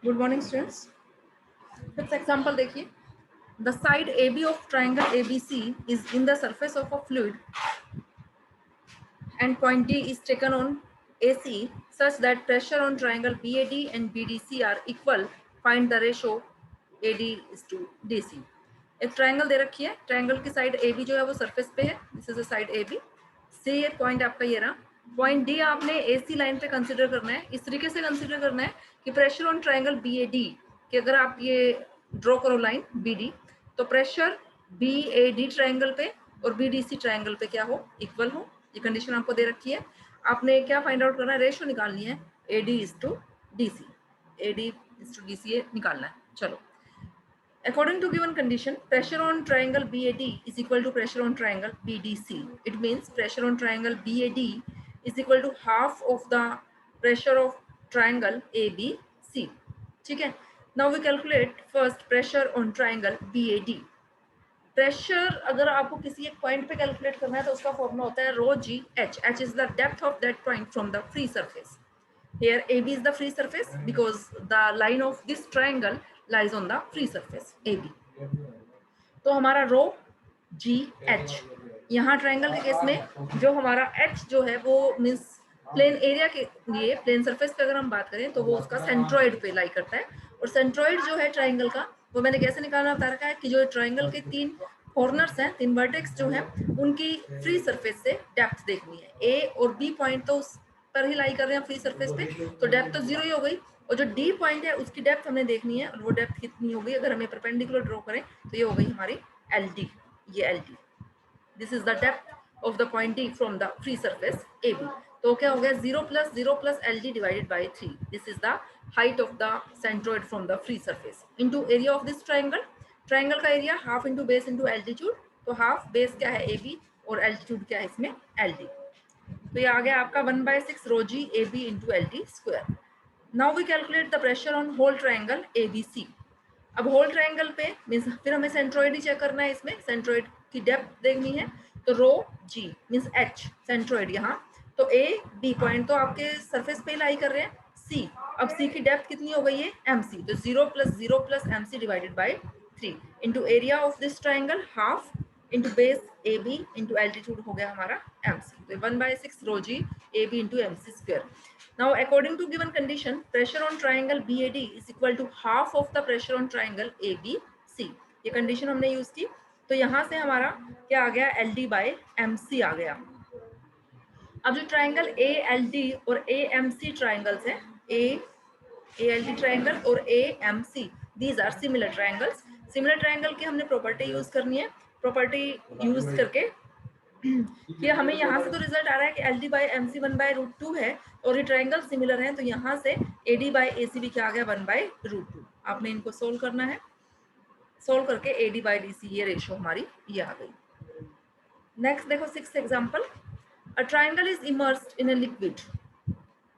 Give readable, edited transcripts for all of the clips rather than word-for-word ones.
Good morning students. Fifth example देखिए। The side AB of triangle ABC is in the surface of a fluid and point D is taken on AC such that pressure on triangle BAD and BDC are equal. Find the ratio AD is to DC। एक triangle दे रखी है, triangle की side AB जो है वो surface पे है, this is the side AB। सी ये पॉइंट आपका ये रहा, पॉइंट डी आपने AC लाइन पे कंसीडर करना है। इस तरीके से कंसीडर करना है कि प्रेशर ऑन ट्रायंगल BAD कि अगर आप ये ड्रॉ करो लाइन BD तो प्रेशर BAD ट्रायंगल पे और BDC ट्रायंगल पे क्या हो, इक्वल हो। ये कंडीशन आपको दे रखी है। आपने क्या फाइंड आउट करना है, रेशियो निकालनी है AD is to DC, AD is to DC ये निकालना है। चलो, according to given condition, pressure on triangle BAD is equal to pressure on triangle BDC. It means pressure on triangle BAD is equal to half of the pressure of triangle ABC. ठीक है। Now we calculate first pressure on triangle BAD. Pressure अगर आपको किसी एक point पे calculate करना है तो उसका फॉर्मूला होता है rho G H. H is the depth of that point from the free surface. Here AB is the free surface because the line of this triangle lies on the free surface AB. तो हमारा रो G H, यहाँ triangle के case में जो हमारा H जो है वो मीन्स प्लेन एरिया के लिए, प्लेन सरफेस पे अगर हम बात करें तो वो उसका सेंट्रॉइड पे लाई करता है। और सेंट्रॉइड जो है ट्रायंगल का वो मैंने कैसे निकालना बता रखा है कि जो ट्रायंगल के तीन कॉर्नर्स हैं, तीन वर्टेक्स जो हैं, उनकी फ्री सरफेस से डेप्थ देखनी है। ए और बी पॉइंट तो उस पर ही लाई कर रहे हैं फ्री सरफेस पे, तो डेप्थ तो जीरो ही हो गई। और जो डी पॉइंट है उसकी डेप्थ हमें देखनी है, और वो डेप्थ कितनी होगी अगर हमें परपेंडिकुलर ड्रॉ करें तो ये हो गई हमारी एल डी। ये L D, this is the depth of the point D from the free surface A B. तो क्या हो गया, 0 plus L D divided by 3। This is the height of the centroid from the free surface into area of this triangle. Triangle का एरिया half into base into altitude, तो half base क्या है A B और altitude क्या है इसमें L D. तो ये आ गया आपका 1/6 रो जी A B into L T square. Now we calculate the pressure on whole triangle A B C. अब होल ट्रायंगल पे मीन्स फिर हमें सेंट्रोइड ही चेक करना है, इसमें सेंट्रोइड की डेप्थ देखनी है। तो रो जी मीन्स एच सेंट्रोइड यहाँ, तो ए बी पॉइंट तो आपके सरफेस पे लाई कर रहे हैं सी। अब सी की डेप्थ कितनी हो गई है एम सी, तो 0 plus M C divided by 3 into area of this triangle half into base A B into altitude हो गया हमारा एम सी। तो 1/6 रो जी A B into M C square. Now, according to given condition, pressure on triangle BAD is equal to half of the pressure on triangle ABC. ये condition हमने use की, तो यहाँ से हमारा क्या आ गया, LD बाय MC आ गया। अब जो ट्राइंगल ALD और AMC ट्राइंगल्स हैं, ALD ट्राइंगल और AMC, these are similar triangles। Similar triangle की हमने प्रॉपर्टी यूज करनी है। प्रॉपर्टी यूज करके कि हमें यहाँ से तो रिजल्ट आ रहा है कि L D by M C 1/√2 है और ये ट्राइंगल सिमिलर है, तो यहाँ से ए डी बाई ए सी भी क्या आ गया 1/√2। आपने इनको सोल्व करना है, सोल्व करके A D by D C ये रेशियो हमारी ये आ गई। नेक्स्ट देखो 6th example. A triangle is immersed in a liquid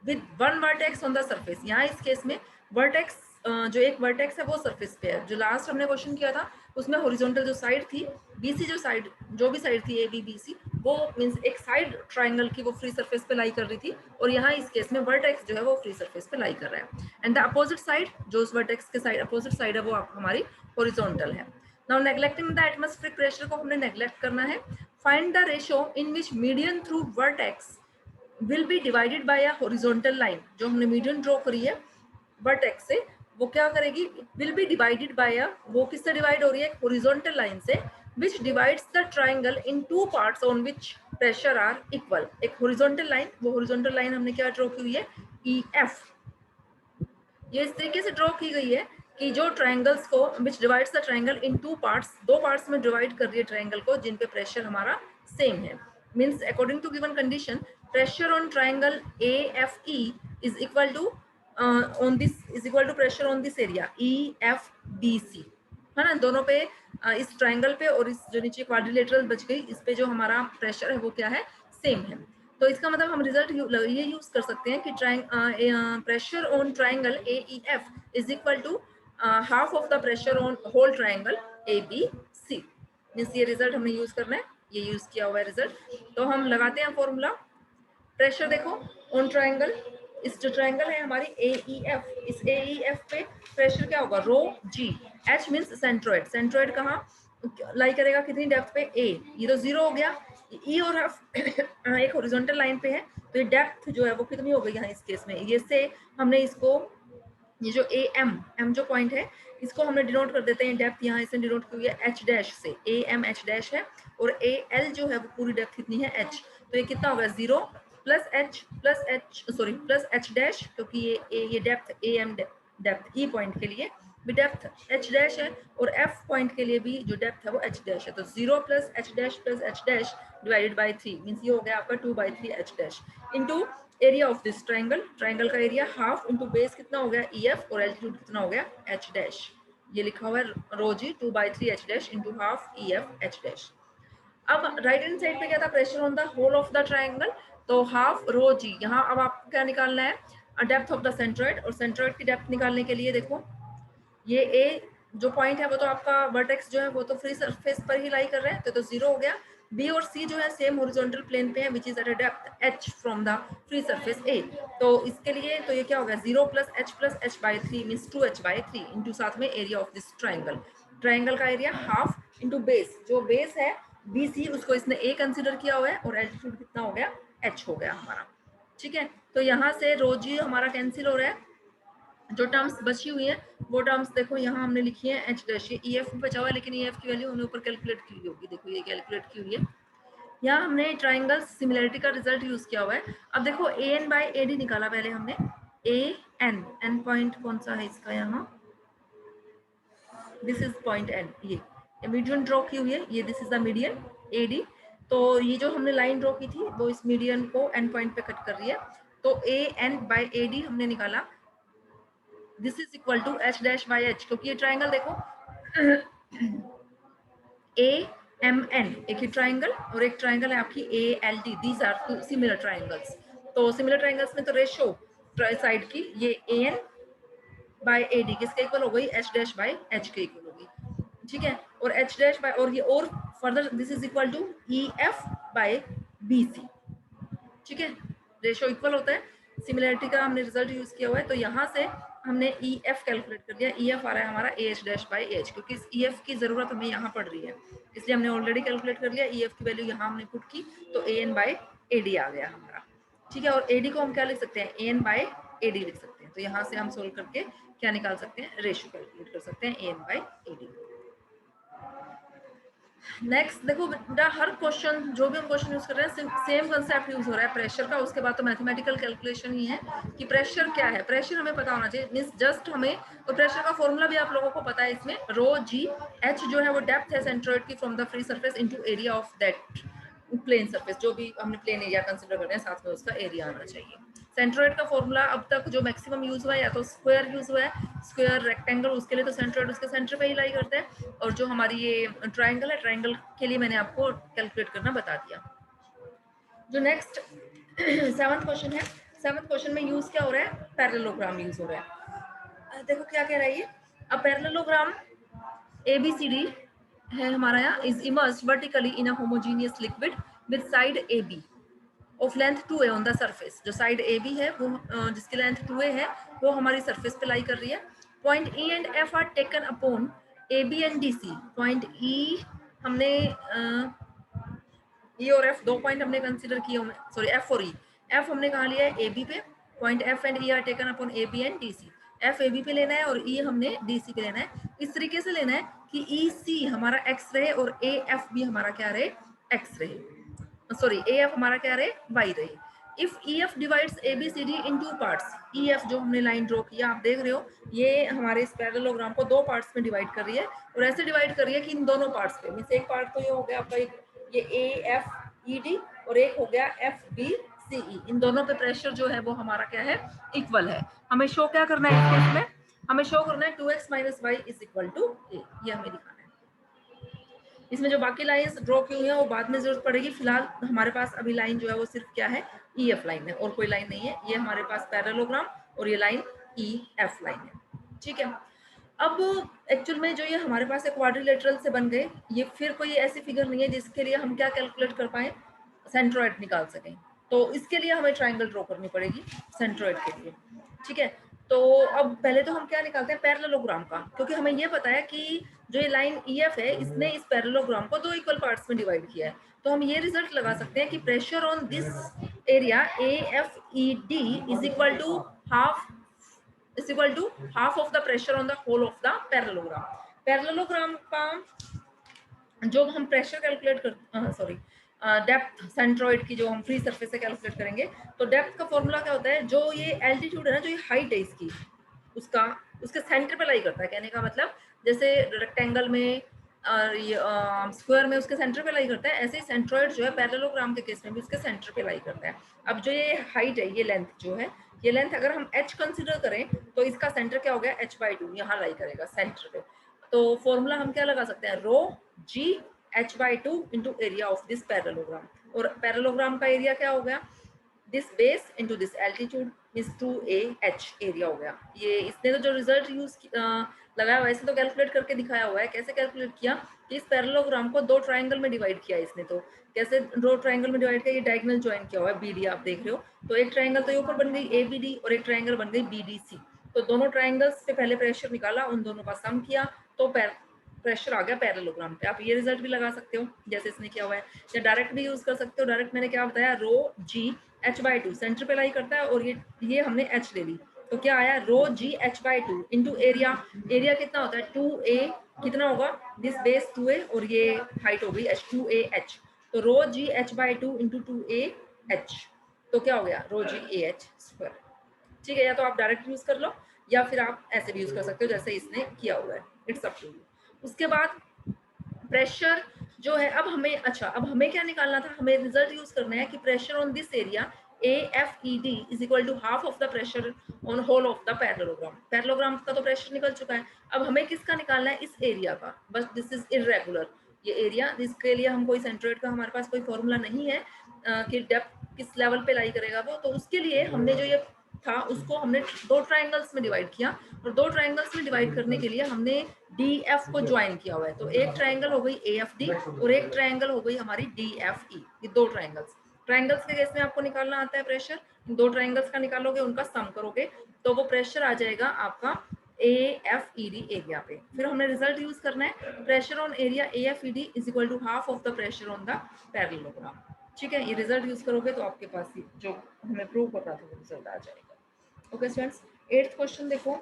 with one vertex on the surface. यहाँ इस केस में वर्टेक्स जो एक वर्टेक्स है वो सरफेस पे है। जो लास्ट हमने क्वेश्चन किया था उसमें हॉरिजॉन्टल जो साइड थी बीसी, जो साइड जो भी साइड थी ए बी बी सी, वो मीन्स एक साइड ट्राइंगल की वो फ्री सरफेस पे लाई कर रही थी, और यहाँ इस केस में वर्टेक्स जो है वो फ्री सरफेस पे लाई कर रहा है। एंड द अपोजिट साइड, जो उस वर्टेक्स के साइड अपोजिट साइड है वो आप हमारी हॉरिजॉन्टल है। Now neglecting the atmospheric pressure को हमने नेग्लेक्ट करना है। Find the ratio in which median through vertex will be divided by a horizontal line. जो हमने मीडियन ड्रॉ करी है वर्टेक्स से, वो क्या करेगी, विल बी डिवाइडेड बाय अ, वो किससे डिवाइड हो रही है, हॉरिजॉन्टल लाइन से, which divides the triangle in two parts on which pressure are equal। एक हॉरिजॉन्टल लाइन, वो हॉरिजॉन्टल लाइन हमने क्या ड्रॉ की हुई है EF। ये इस तरीके से ड्रॉ की गई है कि जो ट्रायंगल्स को which divides the triangle in two parts, दो पार्ट्स में डिवाइड कर रही है ट्रायंगल को जिन पे प्रेशर हमारा सेम है। Means according to given condition pressure on triangle AFE is equal to on this is equal to pressure on this area EFBC, है ना। दोनों पे इस ट्रायंगल पे और इस जो नीचे क्वाड्रिलेटरल बच गई इस पे जो हमारा प्रेशर है वो क्या है, सेम है। तो इसका मतलब हम रिजल्ट ये यूज कर सकते हैं कि pressure on triangle AEF is equal to half of the pressure on whole triangle ABC। Means ये रिजल्ट हमने यूज करना है, ये यूज किया हुआ है रिजल्ट। तो हम लगाते हैं फॉर्मूला। प्रेशर देखो ऑन ट्रायंगल इस जो ट्रायंगल है हमारी ए ई एफ, इस ए ई एफ पे प्रेशर क्या होगा, रो G. H means centroid, centroid कहाँ लाई करेगा, कितनी डेप्थ पे, ए, ये तो 0 हो गया। ई और एफ एक हॉरिजॉन्टल लाइन पे है, तो ये डेप्थ जो है वो कितनी हो गई यहाँ इस केस में, ये से हमने इसको, ये जो ए एम जो पॉइंट है इसको हमने डिनोट कर देते हैं डेप्थ, यहाँ इसे डिनोट की हुई है एच डैश से, ए एम एच डैश है, और ए एल जो है वो पूरी डेप्थ कितनी है, एच। तो ये कितना होगा, 0 plus H sorry plus H dash, क्योंकि ये depth A M depth E point के लिए भी डेप्थ एच डैश है, और एफ पॉइंट के लिए भी जो डेप्थ है वो एच डैश है। तो 0 plus H dash divided by 3 means ये हो गया आपका 2/3 H dash into area of this triangle, triangle का एरिया हाफ इंटू बेस कितना हो गया, ई एफ, और एल्टीट्यूड कितना हो गया, एच डैश। ये लिखा हुआ है rho G 2/3 H dash into half E F H dash. अब राइट हैंड साइड पे क्या था, pressure on the whole of the triangle, तो हाफ रो जी। यहाँ अब आपको क्या निकालना है, डेप्थ ऑफ द सेंट्रोइड, और सेंट्रोइड की डेप्थ निकालने के लिए देखो ये ए जो पॉइंट है वो तो आपका वर्टेक्स जो है वो तो फ्री सरफेस पर ही लाई कर रहे हैं, तो 0 हो गया। बी और सी जो है सेम हॉरिजॉन्टल प्लेन पे है which is at a depth H from the free surface ए। तो इसके लिए तो ये क्या हो गया, 0 plus H by 3 means 2h/3 into साथ में area of this triangle, triangle का एरिया हाफ इंटू बेस, जो बेस है बी सी उसको इसने ए कंसिडर किया हुआ है, और एल्टीट्यूड कितना हो गया, एच हो गया हमारा। ठीक है, तो यहाँ से रो जी हमारा कैंसिल हो रहा है, जो टर्म्स बची हुई है वो टर्म्स देखो यहाँ हमने लिखी है एच डैश, ये ई एफ बचा हुआ है, लेकिन ई एफ की वैल्यू हमने ऊपर कैलकुलेट की हुई होगी, देखो ये कैलकुलेट की हुई है। यहाँ हमने ट्राइंगल सिमिलरिटी का रिजल्ट यूज किया हुआ है। अब देखो ए एन बाई ए डी निकाला पहले हमने, ए एन पॉइंट कौन सा है इसका, यहाँ दिस इज पॉइंट एन, ये मीडियन ड्रॉ की हुई है, ये this is the median A D. तो ये जो हमने लाइन ड्रॉ की थी वो इस मीडियन को एन पॉइंट पे कट कर रही है, तो A N by A D हमने निकाला, this is equal to H dash by H, क्योंकि ये ट्राइंगल देखो ए एम एन एक ही ट्राइंगल, और एक ट्राइंगल है आपकी A L D, these are two similar triangles. तो सिमिलर ट्राइंगल्स में तो रेशो साइड की ये A N by A D किसके इक्वल हो गई, एच डैश बाई एच के इक्वल होगी। ठीक है, और एच डैश बाई, और ये और further this is equal to E F by B C. ठीक है, रेशो इक्वल होता है, सिमिलरिटी का हमने रिजल्ट यूज किया हुआ है, तो यहाँ से हमने ई एफ कैलकुलेट कर दिया, ई एफ आ रहा है हमारा A H dash by H, क्योंकि इस ई एफ की जरूरत हमें यहाँ पड़ रही है, इसलिए हमने ऑलरेडी कैलकुलेट कर लिया, ई एफ की वैल्यू यहाँ हमने पुट की, तो A N by A D आ गया हमारा। ठीक है, और ए डी को हम क्या लिख सकते हैं, A N by A D लिख सकते हैं, तो यहाँ से हम सोल्व करके क्या निकाल सकते हैं, रेशो कैलकुलेट कर सकते हैं A N by A D. Next देखो बेटा, हर क्वेश्चन जो भी हम क्वेश्चन यूज कर रहे हैं सेम कंसेप्ट यूज हो रहा है प्रेशर का, उसके बाद तो मैथमेटिकल कैलकुलेशन ही है कि प्रेशर क्या है, प्रेशर हमें पता होना चाहिए, मींस जस्ट हमें, तो प्रेशर का फॉर्मूला भी आप लोगों को पता है, इसमें रो जी, एच जो है वो डेप्थ है सेंट्रोइड की from the free surface into area of that plane surface, जो भी हमने प्लेन एरिया कंसिडर कर रहे हैं साथ में उसका एरिया आना चाहिए। सेंट्रोइड का फॉर्मूला अब तक जो मैक्सिमम यूज हुआ है या तो स्क्वायर यूज हुआ है, स्क्वायर रेक्टेंगल, उसके लिए तो सेंट्रोइड उसके सेंटर पे ही लाई करते हैं, और जो हमारी ये ट्राइंगल है, ट्राइंगल के लिए मैंने आपको कैलकुलेट करना बता दिया। जो नेक्स्ट 7th क्वेश्चन है, 7th क्वेश्चन में यूज क्या हो रहा है, पैरेललोग्राम यूज हो रहा है। देखो क्या कह रहा है ये, अब पैरेललोग्राम ABCD है हमारा, यहाँ is immersed vertically in a homogeneous liquid with side AB of length 2a on the surface, जो साइड AB है वो जिसकी लेंथ 2a है वो हमारी सरफेस पे लाई कर रही है। Point E and F are taken upon AB and DC, point E हमने E और F दो पॉइंट हमने कंसीडर किए हुए, सॉरी F और E, F हमने कहा लिया है AB पे, point F and E are taken upon AB and DC, F AB पे लेना है और E हमने DC पे लेना है, इस तरीके से लेना है कि EC हमारा X रहे और AF भी हमारा क्या रहे, X रहे, सॉरी AF हमारा क्या रहे, Y रहे। If EF divides ABCD in two parts, EF जो हमने लाइन ड्रॉ किया आप देख रहे हो, ये हमारे इस पैरेललोग्राम को दो पार्ट्स में डिवाइड कर रही है, और ऐसे डिवाइड कर रही है कि इन दोनों पार्ट्स पे, मींस एक पार्ट तो ये हो गया आपका ये AFED, और एक हो गया FBCE, इन दोनों पे प्रेशर जो है वो हमारा क्या है, इक्वल है। हमें शो क्या करना है इस केस में, हमें शो करना है 2x - y is equal to a, ये हमें दिखाना है। इसमें जो बाकी लाइंस ड्रॉ की हुई है वो बाद में जरूरत पड़ेगी, फिलहाल हमारे पास अभी लाइन जो है वो सिर्फ क्या है, EF लाइन है और कोई लाइन नहीं है, ये हमारे पास पैरेललोग्राम और ये लाइन EF लाइन है। ठीक है, अब एक्चुअल में जो ये हमारे पास एक क्वाड्रिलेटरल से बन गए, ये फिर कोई ऐसी फिगर नहीं है जिसके लिए हम क्या कैलकुलेट कर पाए, सेंट्रोइड निकाल सकें। तो इसके लिए हमें ट्राइंगल ड्रॉ करनी पड़ेगी सेंट्रोइड के लिए, ठीक है। तो अब पहले तो हम क्या निकालते हैं, पैरेललोग्राम का, क्योंकि हमें ये पता है कि जो ये लाइन EF है इसने इस पैरेललोग्राम को 2 इक्वल पार्ट्स में डिवाइड किया है। तो हम ये रिजल्ट लगा सकते हैं कि pressure on this area AFED is equal to half of the pressure on the whole of the parallelogram. Parallelogram का जो हम प्रेशर कैलकुलेट कर सॉरी डेप्थ सेंट्रोइड की जो हम फ्री सरफेस से कैलकुलेट करेंगे, तो डेप्थ का फॉर्मूला क्या होता है, जो ये एल्टीट्यूड है ना, जो ये हाइट है इसकी, उसका उसके सेंटर पे लाई करता है। कहने का मतलब जैसे रेक्टेंगल में स्क्वायर में उसके सेंटर पे लाई करता है, ऐसे ही सेंट्रोइड जो है पैरेललोग्राम के केस में भी उसके सेंटर पे लाई करता है। अब जो ये हाइट है, ये लेंथ जो है, ये लेंथ अगर हम h कंसिडर करें तो इसका सेंटर क्या हो गया, h/2 यहाँ लाई करेगा सेंटर पे। तो फॉर्मूला हम क्या लगा सकते हैं, रो जी h/2 into area of this parallelogram. और पैरेललोग्राम का एरिया क्या हो गया, this base into this altitude is 2AH area हो गया। ये इसने तो जो रिजल्ट यूज लगाया हुआ है, इसे तो कैलकुलेट करके दिखाया हुआ है। कैसे कैलकुलेट किया कि इस पैरेललोग्राम को 2 ट्राइंगल में डिवाइड किया इसने। तो कैसे 2 ट्राइंगल में डिवाइड किया, ये डायगोनल ज्वाइन किया हुआ है BD, आप देख रहे हो। तो एक ट्राइंगल तो ऊपर बन गई ABD और एक ट्राइंगल बन गई BDC। तो दोनों ट्राइंगल्स पे पहले प्रेशर निकाला, उन दोनों का सम किया, तो प्रेशर आ गया पैरेललोग्राम पे। आप ये रिजल्ट भी लगा सकते हो जैसे इसने किया हुआ है, या डायरेक्ट भी यूज कर सकते हो। डायरेक्ट मैंने क्या बताया, रो जी h/2 सेंटर पे लाई करता है, और ये हमने h ले ली, तो क्या आया, रो जी h/2 इंटू एरिया। एरिया कितना होता है 2A, कितना होगा, दिस बेस 2A और ये हाइट हो गई h, 2AH। तो रो जी h/2 इंटू 2AH, तो क्या हो गया, रो जी AH स्क्वायर, ठीक है। या तो आप डायरेक्ट यूज कर लो, या फिर आप ऐसे भी यूज कर सकते हो जैसे इसने किया हुआ है, इट्स अप टू यू। उसके बाद प्रेशर जो है, अब हमें अब हमें क्या निकालना था, हमें रिजल्ट यूज करना है कि pressure on this area AFED is equal to half of the pressure on whole of the parallelogram. Parallelogram का तो प्रेशर निकल चुका है, अब हमें किसका निकालना है, इस एरिया का। बस दिस इज इरेगुलर, ये एरिया, जिसके लिए हम कोई सेंट्रोइड का हमारे पास कोई फॉर्मूला नहीं है कि डेप्थ किस लेवल पे लाई करेगा वो। तो उसके लिए हमने जो ये था उसको हमने 2 ट्राइंगल्स में डिवाइड किया, और 2 ट्राइंगल्स में डिवाइड करने के लिए हमने DF को ज्वाइन किया हुआ है। तो एक ट्राइंगल हो गई AFD और एक ट्राइंगल हो गई हमारी DFE। ये 2 ट्राइंगल्स के केस में आपको निकालना आता है प्रेशर। 2 ट्राइंगल्स का निकालोगे, उनका सम करोगे, तो वो प्रेशर आ जाएगा आपका AFED एरिया पे। फिर हमने रिजल्ट यूज करना है, pressure on area AFED is equal to half of the pressure on the parallelogram, ठीक है। ये रिजल्ट यूज करोगे तो आपके पास जो हमें प्रूव करना था वो रिजल्ट आ जाएगा। ओके स्टूडेंट्स, 8th क्वेश्चन देखो।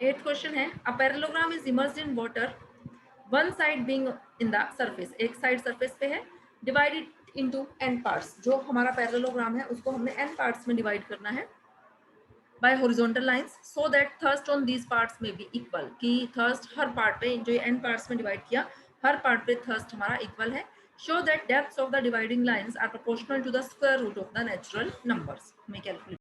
8th क्वेश्चन है, a parallelogram is immersed in water, one side being in the surface, एक साइड सरफेस पे है, डिवाइडेड इनटू n पार्ट्स। जो हमारा पैरेललोग्राम है उसको हमने n पार्ट्स में डिवाइड करना है by horizontal lines, so that thrust on these parts may be equal, कि thrust हर पार्ट पे, जो n पार्ट्स में डिवाइड किया, हर पार्ट पे thrust हमारा इक्वल है। show that depths of the dividing lines are proportional to the square root of the natural numbers। हमें calculate